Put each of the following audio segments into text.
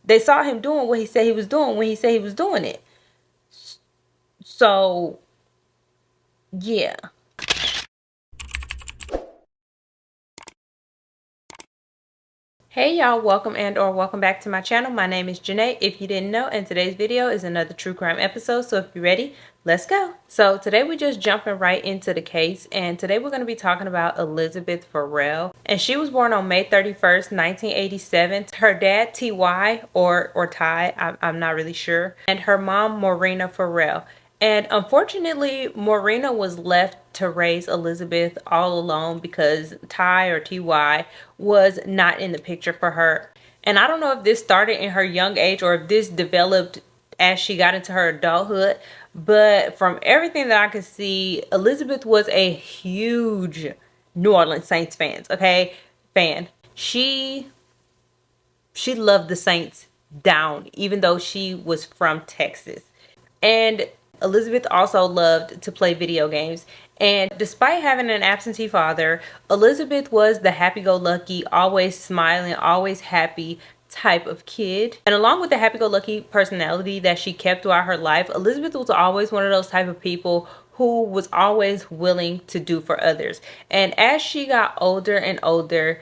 they saw him doing what he said he was doing when he said he was doing it. So, yeah. Hey y'all, welcome back to my channel. My name is Janae, if you didn't know, and today's video is another true crime episode. So if you're ready, let's go. So today we're just jumping right into the case, and today we're going to be talking about Elizabeth Ferrell. And she was born on May 31st, 1987. Her dad, T.Y. or Ty, I'm not really sure, and her mom, Morena Ferrell. And unfortunately, Morena was left to raise Elizabeth all alone because Ty or TY was not in the picture for her. And I don't know if this started in her young age or if this developed as she got into her adulthood. But from everything that I could see, Elizabeth was a huge New Orleans Saints fan. She loved the Saints down, even though she was from Texas. And Elizabeth also loved to play video games. And despite having an absentee father, Elizabeth was the happy-go-lucky, always smiling, always happy type of kid. And along with the happy-go-lucky personality that she kept throughout her life, Elizabeth was always one of those type of people who was always willing to do for others. And as she got older and older,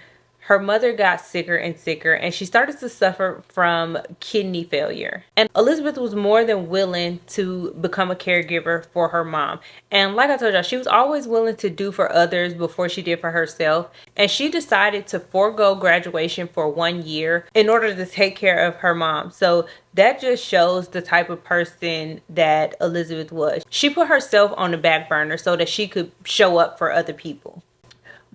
her mother got sicker and sicker, and she started to suffer from kidney failure. And Elizabeth was more than willing to become a caregiver for her mom. And like I told y'all, she was always willing to do for others before she did for herself. And she decided to forego graduation for 1 year in order to take care of her mom. So that just shows the type of person that Elizabeth was. She put herself on the back burner so that she could show up for other people.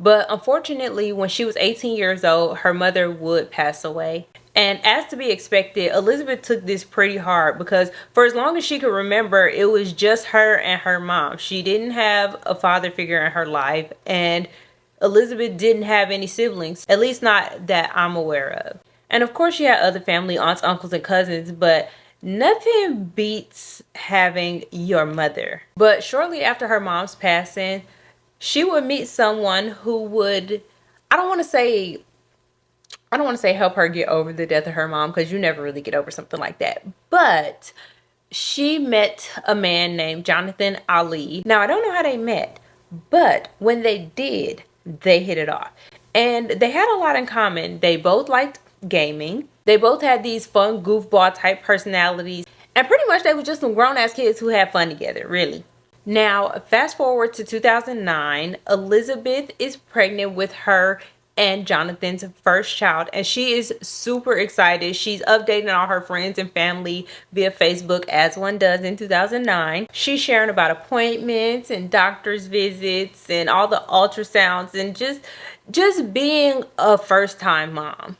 But unfortunately, when she was 18 years old, her mother would pass away. And as to be expected, Elizabeth took this pretty hard because for as long as she could remember, it was just her and her mom. She didn't have a father figure in her life, and Elizabeth didn't have any siblings, at least not that I'm aware of. And of course, she had other family, aunts, uncles, and cousins, but nothing beats having your mother. But shortly after her mom's passing, she would meet someone who would, I don't want to say help her get over the death of her mom, because you never really get over something like that. But she met a man named Jonathan Ali. Now, I don't know how they met, but when they did, they hit it off. And they had a lot in common. They both liked gaming. They both had these fun goofball type personalities. And pretty much they were just some grown ass kids who had fun together, really. Now, fast forward to 2009, Elizabeth is pregnant with her and Jonathan's first child, and she is super excited. She's updating all her friends and family via Facebook, as one does in 2009. She's sharing about appointments and doctor's visits and all the ultrasounds and just being a first-time mom.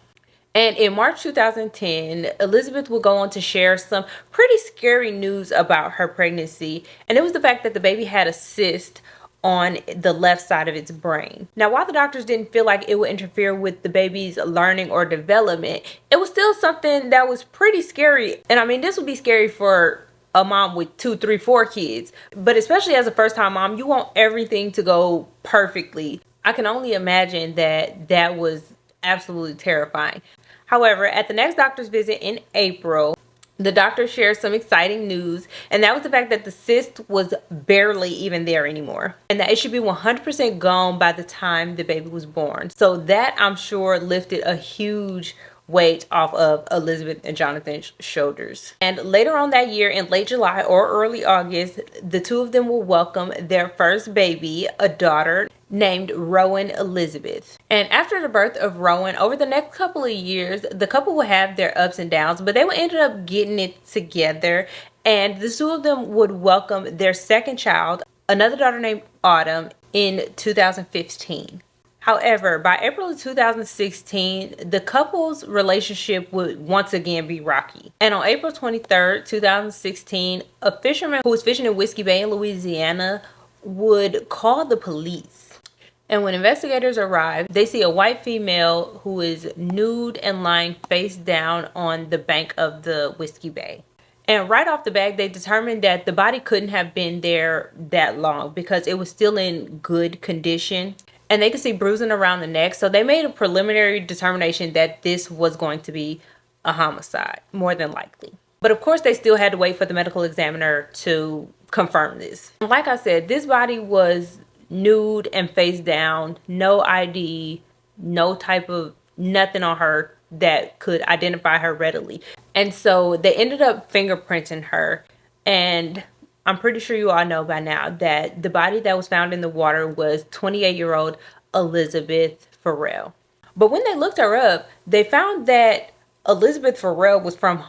And in March 2010, Elizabeth would go on to share some pretty scary news about her pregnancy. And it was the fact that the baby had a cyst on the left side of its brain. Now, while the doctors didn't feel like it would interfere with the baby's learning or development, it was still something that was pretty scary. And I mean, this would be scary for a mom with 2, 3, 4 kids. But especially as a first-time mom, you want everything to go perfectly. I can only imagine that was absolutely terrifying. However, at the next doctor's visit in April, the doctor shared some exciting news, and that was the fact that the cyst was barely even there anymore, and that it should be 100% gone by the time the baby was born. So that, I'm sure, lifted a huge weight off of Elizabeth and Jonathan's shoulders. And later on that year, in late July or early August, the two of them will welcome their first baby, a daughter named Rowan Elizabeth. And after the birth of Rowan, over the next couple of years, the couple would have their ups and downs, but they would end up getting it together. And the two of them would welcome their second child, another daughter named Autumn, in 2015. However, by April of 2016, the couple's relationship would once again be rocky. And on April 23rd, 2016, a fisherman who was fishing in Whiskey Bay in Louisiana would call the police. And when investigators arrive, they see a white female who is nude and lying face down on the bank of the Whiskey Bay. And right off the bat, they determined that the body couldn't have been there that long because it was still in good condition. And they could see bruising around the neck. So they made a preliminary determination that this was going to be a homicide, more than likely. But of course, they still had to wait for the medical examiner to confirm this. Like I said, this body was nude and face down, no ID, no type of nothing on her that could identify her readily. And so they ended up fingerprinting her. And I'm pretty sure you all know by now that the body that was found in the water was 28-year-old Elizabeth Ferrell. But when they looked her up, they found that Elizabeth Ferrell was from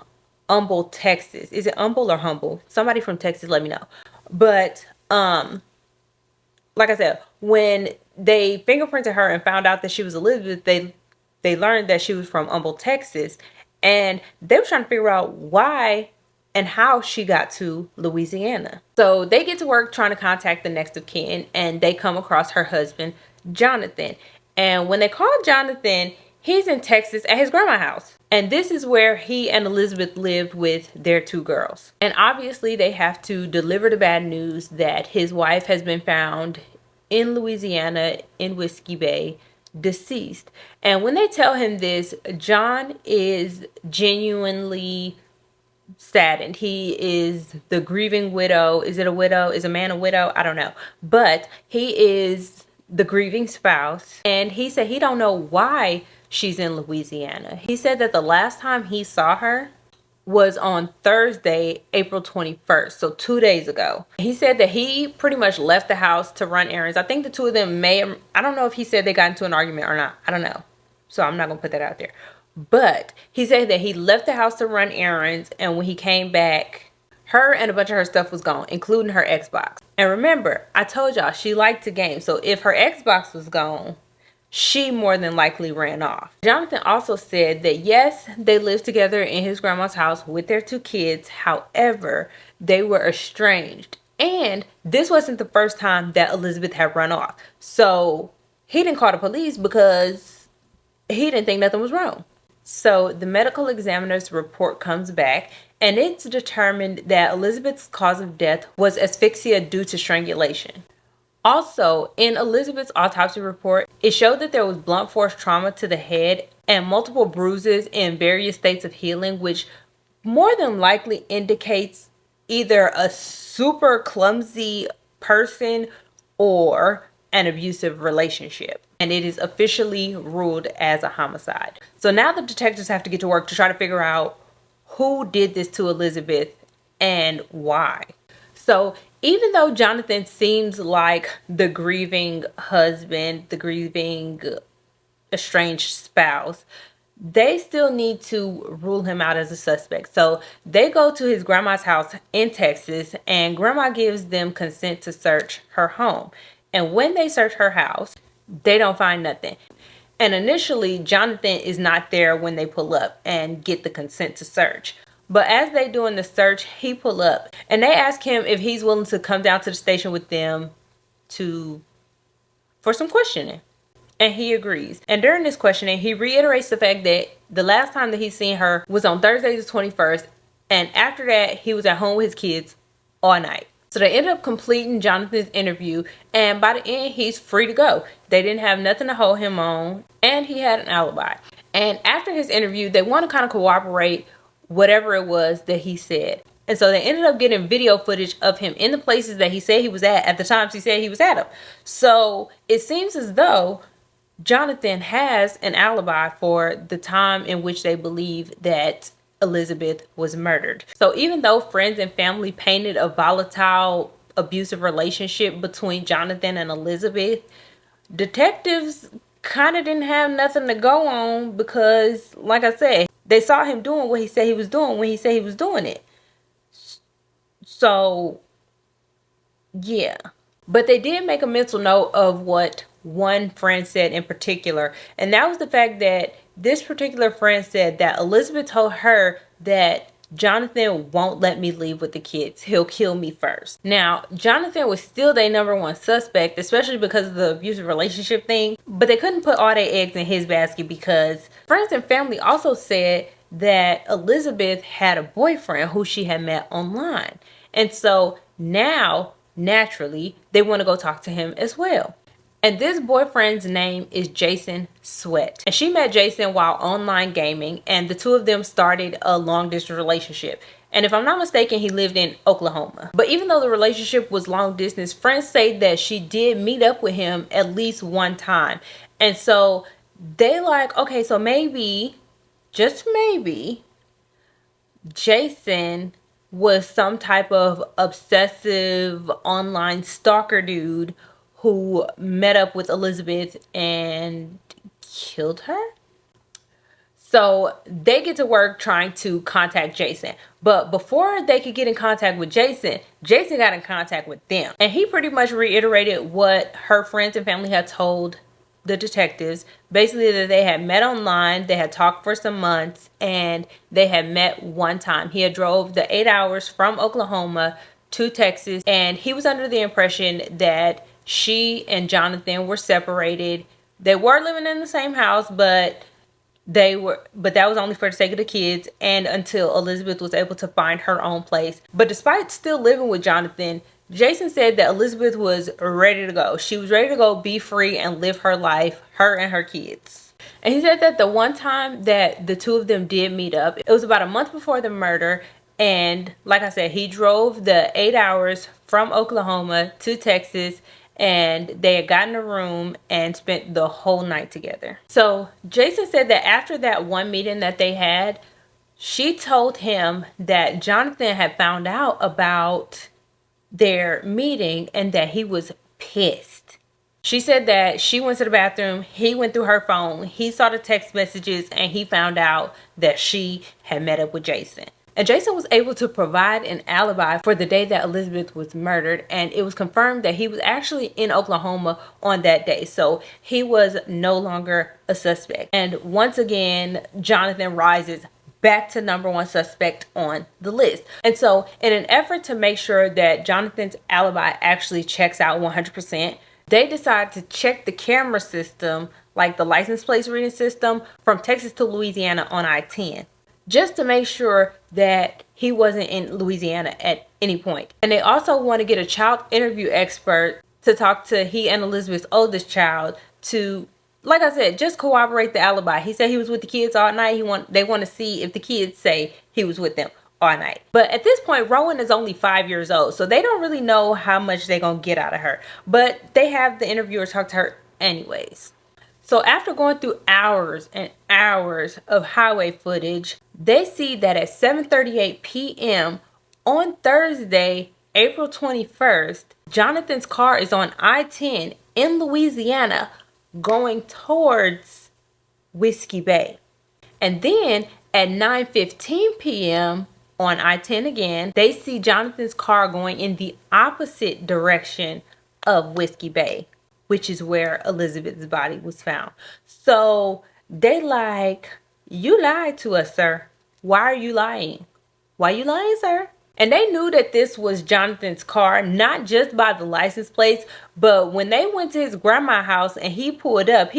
Humble, Texas. Is it Humble or Humble? Somebody from Texas, let me know. But like I said, when they fingerprinted her and found out that she was Elizabeth, they learned that she was from Humble, Texas, and they were trying to figure out why and how she got to Louisiana. So they get to work trying to contact the next of kin, and they come across her husband, Jonathan. And when they call Jonathan, he's in Texas at his grandma's house. And this is where he and Elizabeth lived with their 2 girls. And obviously they have to deliver the bad news that his wife has been found in Louisiana in Whiskey Bay, deceased. And when they tell him this, John is genuinely saddened. He is the grieving widow. Is it a widow? Is a man a widow? I don't know. But he is the grieving spouse. And he said he don't know why she's in Louisiana. He said that the last time he saw her was on Thursday, April 21st, so 2 days ago. He said that he pretty much left the house to run errands. I think the 2 of them I don't know if he said they got into an argument or not. I don't know. So I'm not going to put that out there. But he said that he left the house to run errands, and when he came back, her and a bunch of her stuff was gone, including her Xbox. And remember, I told y'all she liked to game, so if her Xbox was gone, she more than likely ran off. Jonathan also said that yes, they lived together in his grandma's house with their 2 kids. However, they were estranged. And this wasn't the first time that Elizabeth had run off. So he didn't call the police because he didn't think nothing was wrong. So the medical examiner's report comes back, and it's determined that Elizabeth's cause of death was asphyxia due to strangulation. Also, in Elizabeth's autopsy report, it showed that there was blunt force trauma to the head and multiple bruises in various states of healing, which more than likely indicates either a super clumsy person or an abusive relationship. And it is officially ruled as a homicide. So now the detectives have to get to work to try to figure out who did this to Elizabeth and why. So even though Jonathan seems like the grieving husband, the grieving estranged spouse, they still need to rule him out as a suspect. So they go to his grandma's house in Texas, and grandma gives them consent to search her home. And when they search her house, they don't find nothing. And initially, Jonathan is not there when they pull up and get the consent to search. But as they doing the search, he pull up and they ask him if he's willing to come down to the station with them for some questioning. And he agrees. And during this questioning, he reiterates the fact that the last time that he's seen her was on Thursday the 21st. And after that, he was at home with his kids all night. So they ended up completing Jonathan's interview, and by the end, he's free to go. They didn't have nothing to hold him on, and he had an alibi. And after his interview, they want to kind of corroborate whatever it was that he said. And so they ended up getting video footage of him in the places that he said he was at the times he said he was at them. So it seems as though Jonathan has an alibi for the time in which they believe that Elizabeth was murdered. So even though friends and family painted a volatile, abusive relationship between Jonathan and Elizabeth, detectives kind of didn't have nothing to go on because, like I said, they saw him doing what he said he was doing when he said he was doing it. So, yeah. But they did make a mental note of what one friend said in particular, and that was the fact that this particular friend said that Elizabeth told her that Jonathan won't let me leave with the kids. He'll kill me first. Now, Jonathan was still their #1 suspect, especially because of the abusive relationship thing, but they couldn't put all their eggs in his basket because friends and family also said that Elizabeth had a boyfriend who she had met online. And so now, naturally, they want to go talk to him as well. And this boyfriend's name is Jason Sweat. And she met Jason while online gaming, and the two of them started a long distance relationship. And if I'm not mistaken, he lived in Oklahoma. But even though the relationship was long distance, friends say that she did meet up with him at least one time. And so they like, okay, so maybe, just maybe, Jason was some type of obsessive online stalker dude who met up with Elizabeth and killed her. So they get to work trying to contact Jason. But before they could get in contact with Jason, Jason got in contact with them. And he pretty much reiterated what her friends and family had told the detectives. Basically that they had met online, they had talked for some months, and they had met one time. He had drove the 8 hours from Oklahoma to Texas, and he was under the impression that she and Jonathan were separated. They were living in the same house, but that was only for the sake of the kids and until Elizabeth was able to find her own place. But despite still living with Jonathan, Jason said that Elizabeth was ready to go. She was ready to go be free and live her life, her and her kids. And he said that the one time that the two of them did meet up, it was about a month before the murder. And like I said, he drove the 8 hours from Oklahoma to Texas, and they had gotten a room and spent the whole night together. So Jason said that after that one meeting that they had, she told him that Jonathan had found out about their meeting and that he was pissed. She said that she went to the bathroom, he went through her phone, he saw the text messages, and he found out that she had met up with Jason. And Jason was able to provide an alibi for the day that Elizabeth was murdered, and it was confirmed that he was actually in Oklahoma on that day. So he was no longer a suspect. And once again, Jonathan rises back to number one suspect on the list. And so in an effort to make sure that Jonathan's alibi actually checks out 100%, they decide to check the camera system, like the license plate reading system, from Texas to Louisiana on I-10, just to make sure that he wasn't in Louisiana at any point. And they also want to get a child interview expert to talk to he and Elizabeth's oldest child to, like I said, just corroborate the alibi. He said he was with the kids all night. They want to see if the kids say he was with them all night. But at this point, Rowan is only 5 years old, so they don't really know how much they're going to get out of her. But they have the interviewer talk to her anyways. So after going through hours and hours of highway footage, they see that at 7:38 p.m. on Thursday, April 21st, Jonathan's car is on I-10 in Louisiana going towards Whiskey Bay. And then at 9:15 p.m. on I-10 again, they see Jonathan's car going in the opposite direction of Whiskey Bay, which is where Elizabeth's body was found. So they like, you lied to us, sir. Why are you lying? Why are you lying, sir? And they knew that this was Jonathan's car, not just by the license plates, but when they went to his grandma's house and he pulled up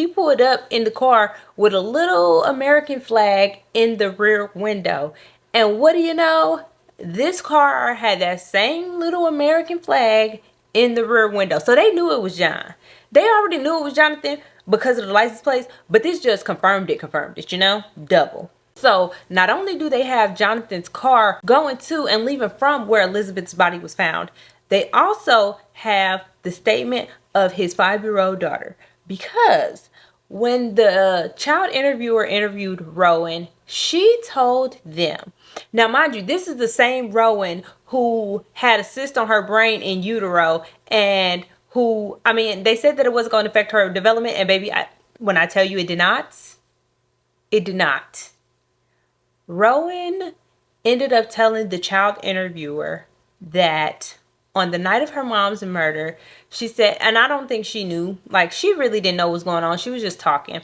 in the car with a little American flag in the rear window. And what do you know? This car had that same little American flag in the rear window. So they knew it was John. They already knew it was Jonathan because of the license plates, but this just confirmed it, you know, double. So not only do they have Jonathan's car going to and leaving from where Elizabeth's body was found, they also have the statement of his 5-year-old daughter. Because when the child interviewer interviewed Rowan, she told them. Now, mind you, this is the same Rowan who had a cyst on her brain in utero, and who, I mean, they said that it wasn't going to affect her development, and baby, when I tell you it did not, it did not. Rowan ended up telling the child interviewer that on the night of her mom's murder, she said, and I don't think she knew, like she really didn't know what was going on. She was just talking.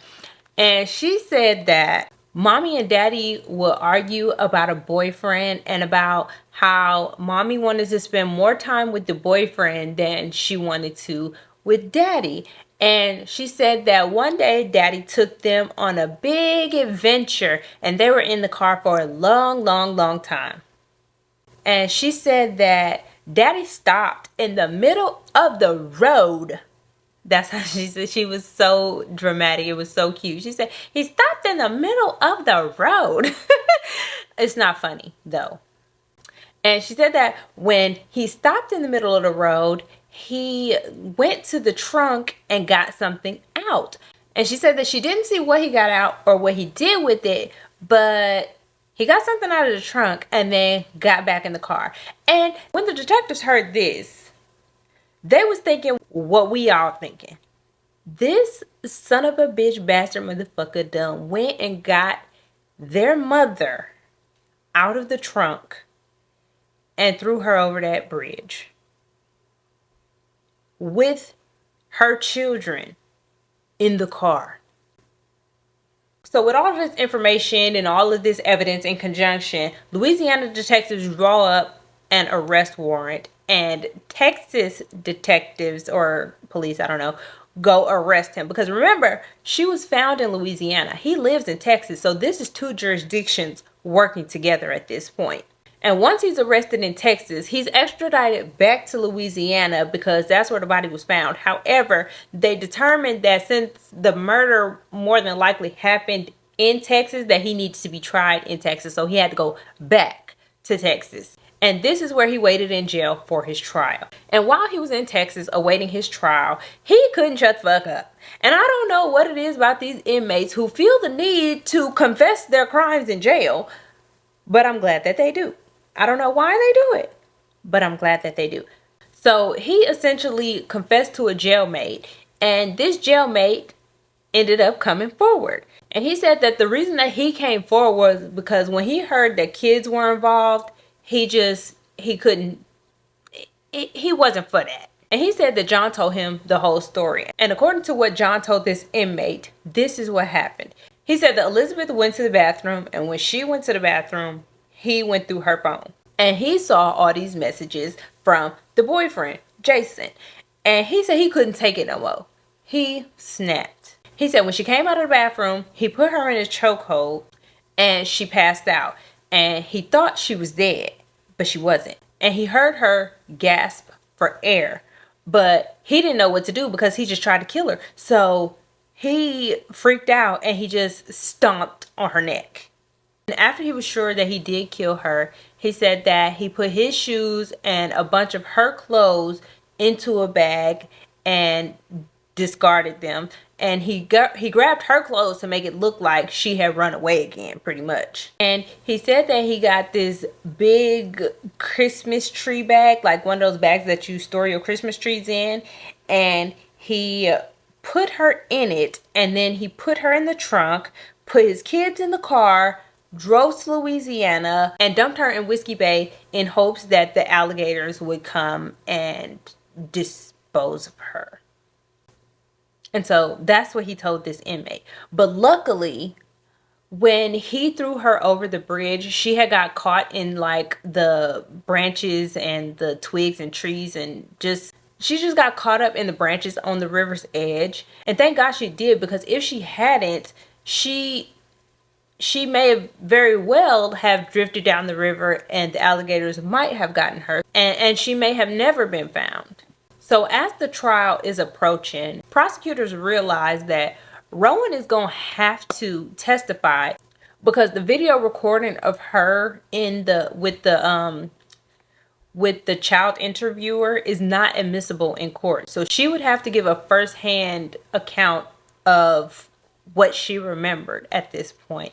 And she said that mommy and daddy would argue about a boyfriend and about how mommy wanted to spend more time with the boyfriend than she wanted to with daddy. And she said that one day daddy took them on a big adventure and they were in the car for a long time. And she said that daddy stopped in the middle of the road. That's how she said. She was so dramatic. It was so cute. She said, he stopped in the middle of the road. It's not funny, though. And she said that when he stopped in the middle of the road, he went to the trunk and got something out. And she said that she didn't see what he got out or what he did with it, but he got something out of the trunk and then got back in the car. And when the detectives heard this, they was thinking what we all thinking. This son of a bitch bastard motherfucker done went and got their mother out of the trunk and threw her over that bridge with her children in the car. So with all of this information and all of this evidence in conjunction, Louisiana detectives draw up an arrest warrant, and Texas detectives or police, I don't know, go arrest him. Because remember, she was found in Louisiana. He lives in Texas. So this is two jurisdictions working together at this point. And once he's arrested in Texas, he's extradited back to Louisiana because that's where the body was found. However, they determined that since the murder more than likely happened in Texas, that he needs to be tried in Texas. So he had to go back to Texas. And this is where he waited in jail for his trial. And while he was in Texas awaiting his trial, he couldn't shut the fuck up. And I don't know what it is about these inmates who feel the need to confess their crimes in jail, but I'm glad that they do. I don't know why they do it, but I'm glad that they do. So he essentially confessed to a jailmate, and this jailmate ended up coming forward. And he said that the reason that he came forward was because when he heard that kids were involved, he wasn't for that. And he said that John told him the whole story. And according to what John told this inmate, this is what happened. He said that Elizabeth went to the bathroom, and when she went to the bathroom, he went through her phone. And he saw all these messages from the boyfriend, Jason. And he said he couldn't take it no more. He snapped. He said when she came out of the bathroom, he put her in a chokehold and she passed out. And he thought she was dead, but she wasn't. And he heard her gasp for air, but he didn't know what to do because he just tried to kill her. So he freaked out and he just stomped on her neck. And after he was sure that he did kill her, he said that he put his shoes and a bunch of her clothes into a bag and discarded them. And he grabbed her clothes to make it look like she had run away again, pretty much. And he said that he got this big Christmas tree bag, like one of those bags that you store your Christmas trees in. And he put her in it, and then he put her in the trunk, put his kids in the car, drove to Louisiana, and dumped her in Whiskey Bay in hopes that the alligators would come and dispose of her. And so that's what he told this inmate. But luckily, when he threw her over the bridge, she had got caught in like the branches and the twigs and trees, and she just got caught up in the branches on the river's edge. And thank God she did, because if she hadn't, she may have very well have drifted down the river and the alligators might have gotten her, and she may have never been found. So as the trial is approaching, prosecutors realize that Rowan is going to have to testify because the video recording of her with the child interviewer is not admissible in court. So she would have to give a first-hand account of what she remembered at this point.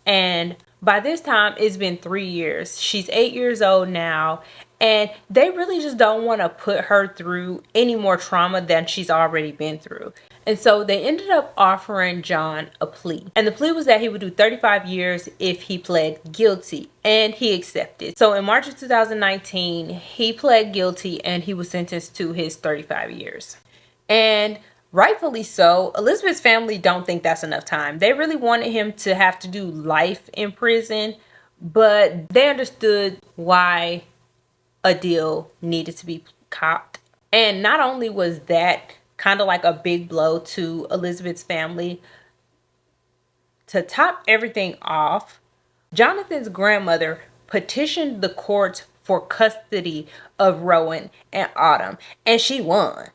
And by this time, it's been 3 years. She's 8 years old now. And they really just don't want to put her through any more trauma than she's already been through. And so they ended up offering John a plea. And the plea was that he would do 35 years if he pled guilty. And he accepted. So in March of 2019, he pled guilty and he was sentenced to his 35 years. And rightfully so, Elizabeth's family don't think that's enough time. They really wanted him to have to do life in prison. But they understood why a deal needed to be copped. And not only was that kind of like a big blow to Elizabeth's family, to top everything off, Jonathan's grandmother petitioned the courts for custody of Rowan and Autumn, and she won.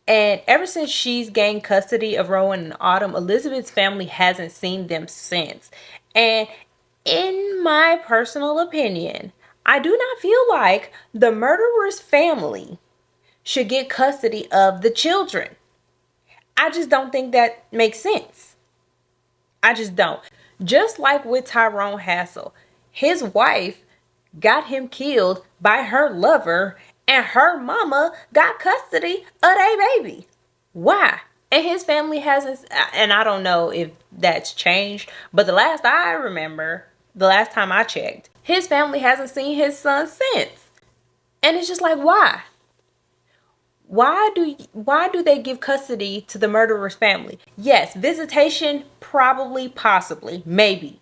And ever since she's gained custody of Rowan and Autumn, Elizabeth's family hasn't seen them since. And in my personal opinion, I do not feel like the murderer's family should get custody of the children. I just don't think that makes sense. I just don't. Just like with Tyrone Hassel, his wife got him killed by her lover, and her mama got custody of their baby. Why? And his family hasn't, and I don't know if that's changed, but the last I remember, the last time I checked, his family hasn't seen his son since. And it's just like, why? Why do they give custody to the murderer's family? Yes, visitation, probably, possibly, maybe.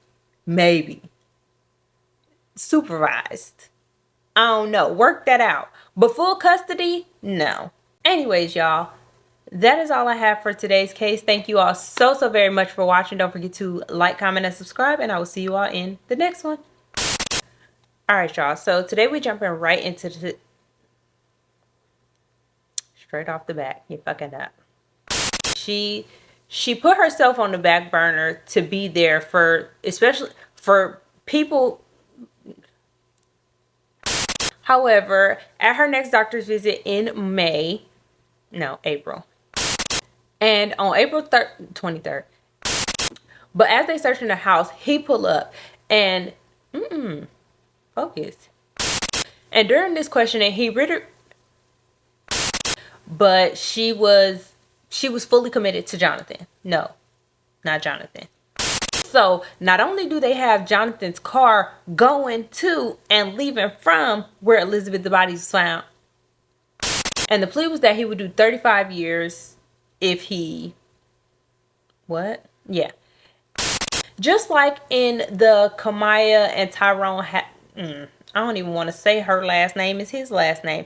Supervised. I don't know. Work that out. But full custody? No. Anyways, y'all, that is all I have for today's case. Thank you all so very much for watching. Don't forget to like, comment, and subscribe, and I will see you all in the next one. Alright, y'all. So today we're jumping right into the... Straight off the bat, you fucking up. She put herself on the back burner to be there for, especially for people. However, at her next doctor's visit in April. And on April 23rd. But as they search in the house, he pull up and focus. And during this questioning, he read but she was fully committed to Jonathan. No, not Jonathan. So not only do they have Jonathan's car going to and leaving from where Elizabeth the body was found, and the plea was that he would do 35 years if he just like in the Kamaya and Tyrone I don't even want to say her last name is his last name.